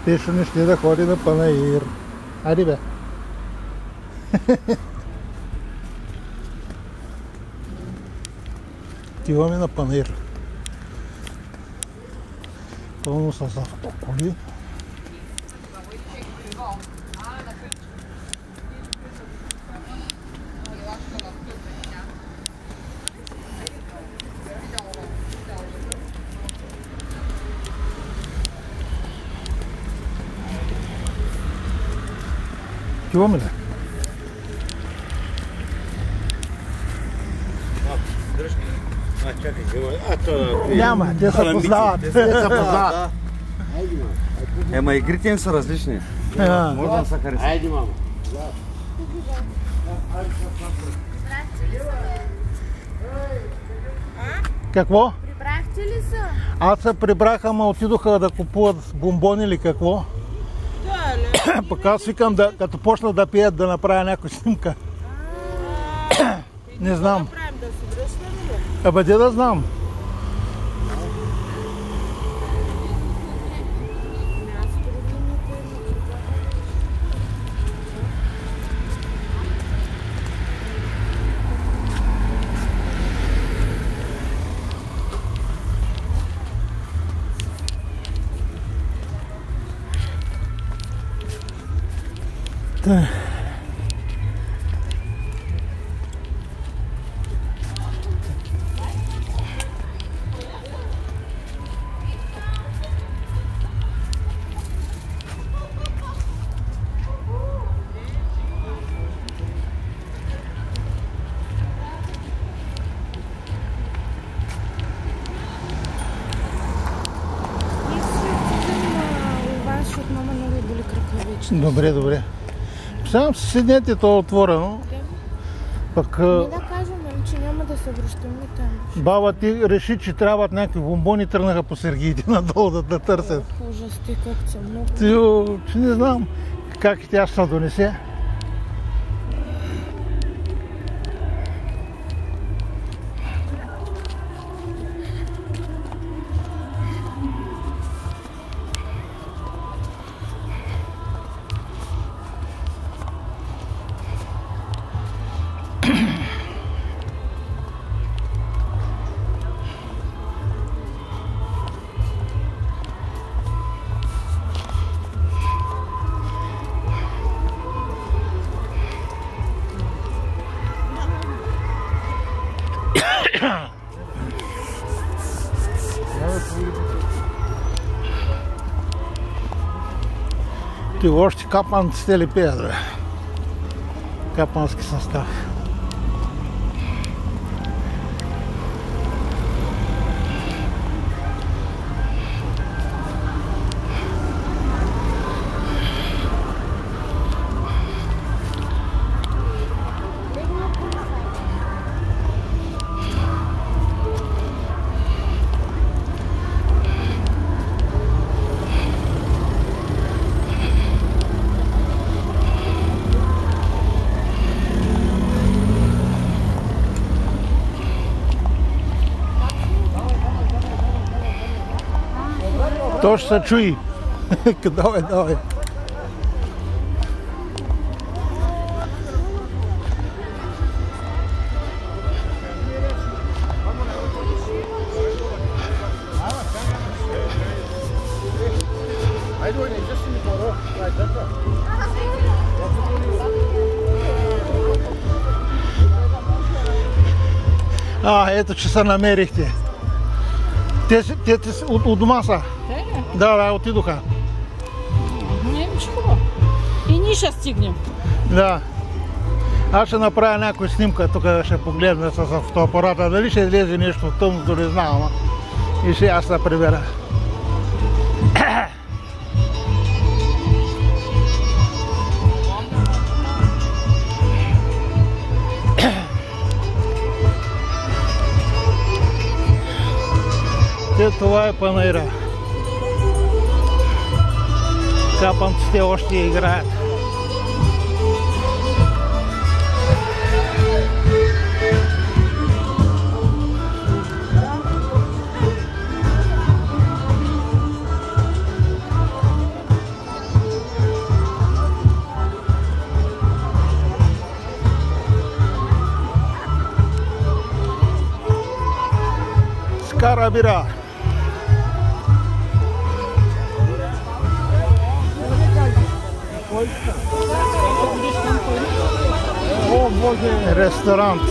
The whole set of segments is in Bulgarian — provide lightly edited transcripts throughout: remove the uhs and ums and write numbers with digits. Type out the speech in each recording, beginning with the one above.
Пешо не ще да ходи на панаир. Айде бе. Отиваме на панаир. Пълно с автоколи. Отиваме ли? Няма, те се познават. Ема игрите им са различни. Може да се хареса. Айде, мамо. Какво? Прибрахте ли са? Аз се прибрах, ама отидоха да купуват бомбони или какво. Да, Пък аз викам, като почна да пият, да направя някаква снимка. Не знам. да се връщаме ли? Абе, де да знам. Да. Добре, добре. Само си седнете, то е отворено. Пък Не да кажем, че няма да се връщаме там. баба ти реши, че трябват някакви бомбони, тръгнаха по сергиите надолу да търсят. Ужас, ти как са много. Ти, не знам как тя ще донесе. Ти още капанците ли пеят, бе? Капански състав. То ще се чуи. Давай, давай. Ето, че се намерихте. Те от дома са. Да, отидоха. Не, хубаво. И ние ще стигнем. Да. Аз ще направя някоя снимка, тук ще погледна с фотоапарата, дали ще излезе нещо тъмното, не знам. И ще аз се прибера. Това е панаира. Капанците още играят. Carabira. Restaurant.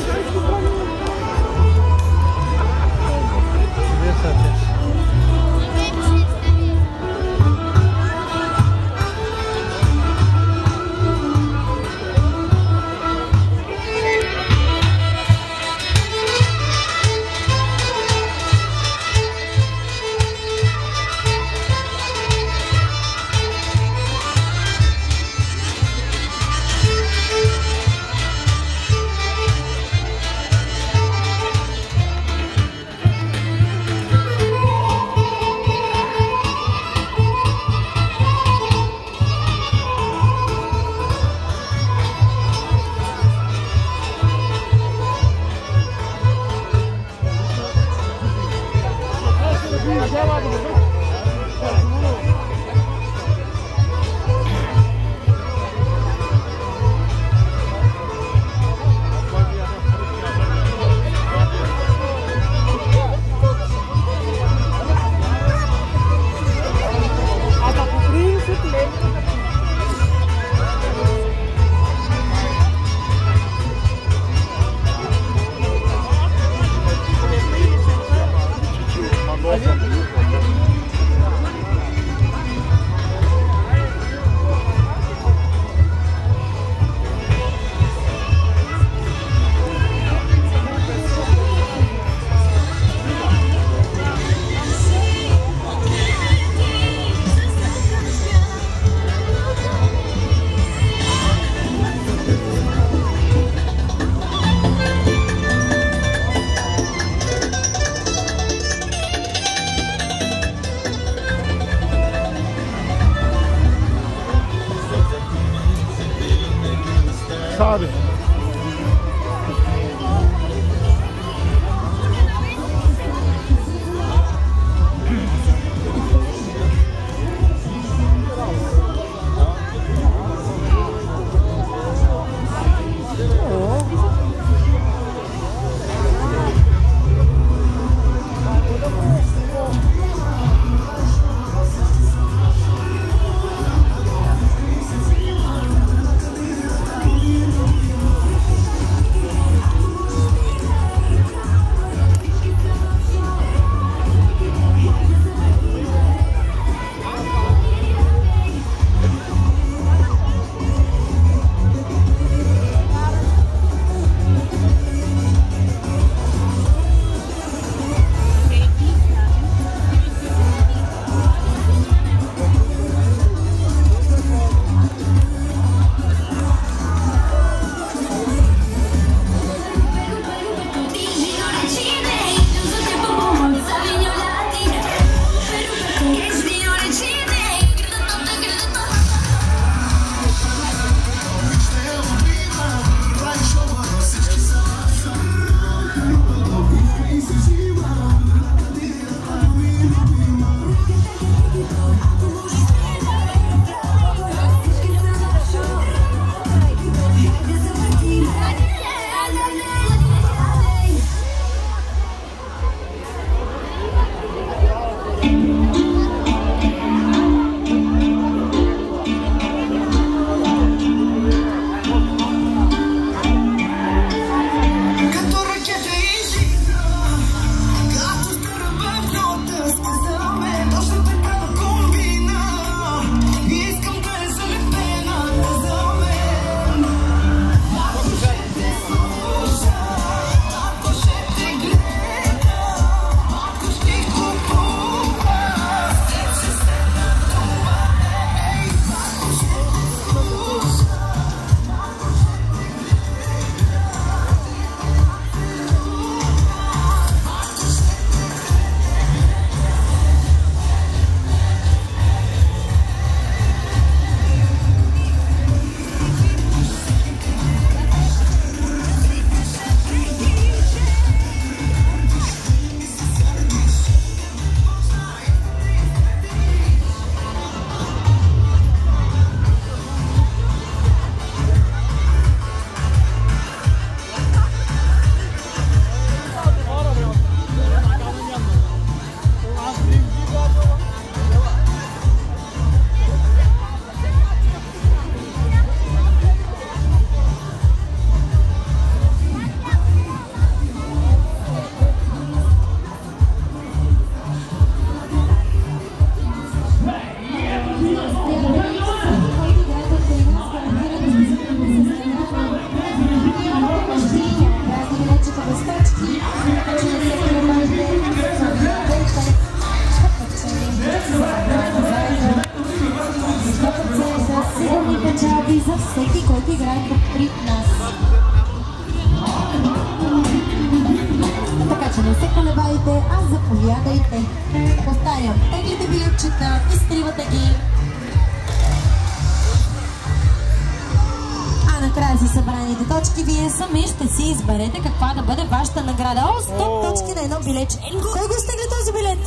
спечелените точки. Вие сами ще си изберете каква да бъде вашата награда. 100 точки на едно билече. Кой го стегли този билет?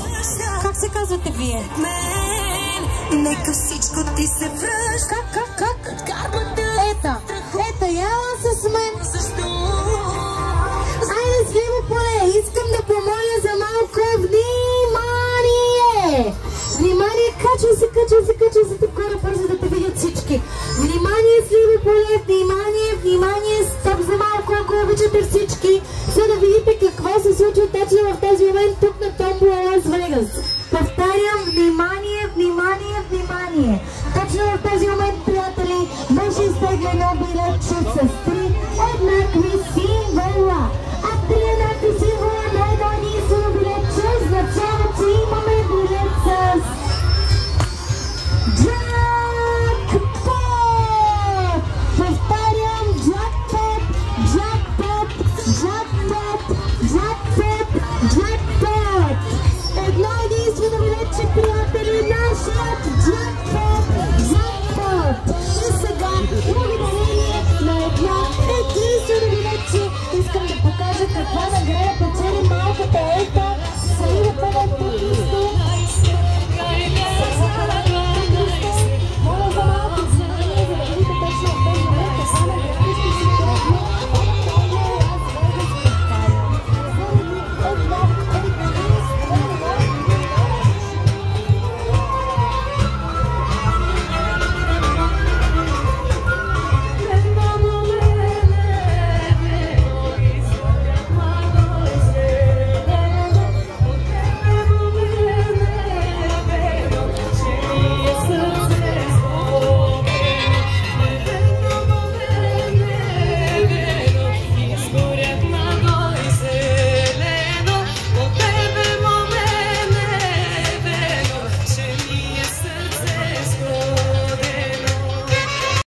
Как се казвате вие? Нека всичко ти се връща. Как? Ета, яла с мен. Айде, сливо поле, искам да помоля за малко внимание. Внимание, качвай се тук горе, бързо да те видят всички. Внимание, сливо поле, внимание, стоп за малко, ако обичате всички, за да видите какво се случва точно в този момент тук на Томбола Лас Вегас. Повтарям, внимание. Точно в този момент, приятели, беше изтеглено билетче с 3 еднакви символа. А 3 еднакви символа на едно единствено билетче означава, че имаме билет с джакпот! Повтарям, джакпот! Едно единствено билетче, приятели, нашият джакпот! И сега, благодарение на едно единствено билетче, искам да покажа каква награда печели малката Ета. Сливо поле тук и